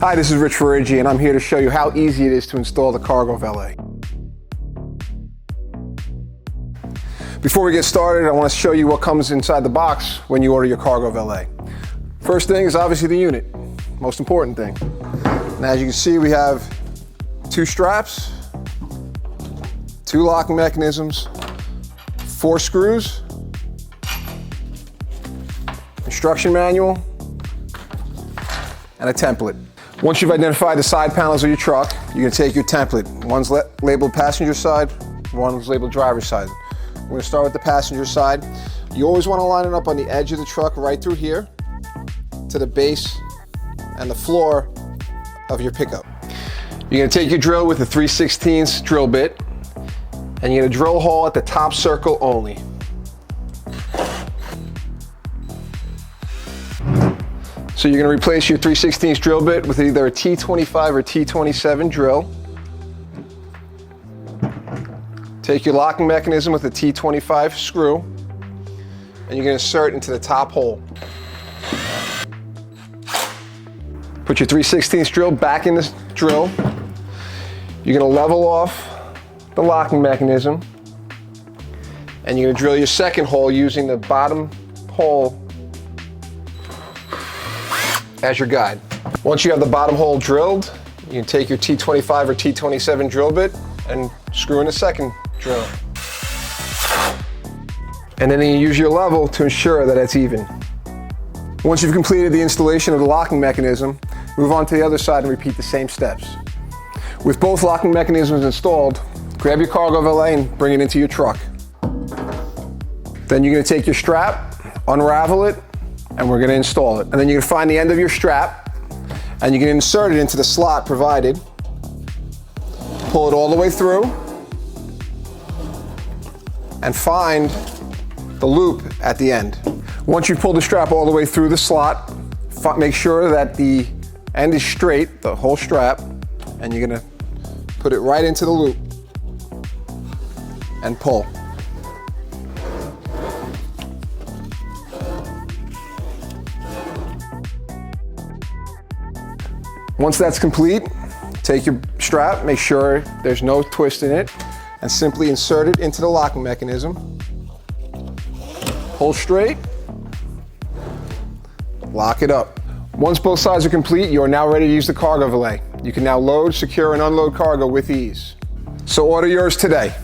Hi, this is Rich Ferriggi, and I'm here to show you how easy it is to install the Cargo Valet. Before we get started, I want to show you what comes inside the box when you order your Cargo Valet. First thing is obviously the unit, most important thing. And as you can see, we have 2 straps, 2 locking mechanisms, 4 screws, instruction manual, and a template. Once you've identified the side panels of your truck, you're going to take your template. One's labeled passenger side, one's labeled driver's side. We're going to start with the passenger side. You always want to line it up on the edge of the truck right through here to the base and the floor of your pickup. You're going to take your drill with a 3/16 drill bit, and you're going to drill a hole at the top circle only. So you're going to replace your 3/16 drill bit with either a T25 or T27 drill. Take your locking mechanism with a T25 screw, and you're going to insert into the top hole. Put your 3/16 drill back in the drill. You're going to level off the locking mechanism, and you're going to drill your second hole using the bottom hole as your guide. Once you have the bottom hole drilled, you can take your T25 or T27 drill bit and screw in the second drill. And then you use your level to ensure that it's even. Once you've completed the installation of the locking mechanism, move on to the other side and repeat the same steps. With both locking mechanisms installed, grab your Cargo Valet and bring it into your truck. Then you're going to take your strap, unravel it, and we're going to install it. And then you're going to find the end of your strap, and you're going to insert it into the slot provided. Pull it all the way through, and find the loop at the end. Once you pull the strap all the way through the slot, make sure that the end is straight, the whole strap, and you're going to put it right into the loop and pull. Once that's complete, take your strap, make sure there's no twist in it, and simply insert it into the locking mechanism. Pull straight, lock it up. Once both sides are complete, you are now ready to use the Cargo Valet. You can now load, secure, and unload cargo with ease. So order yours today.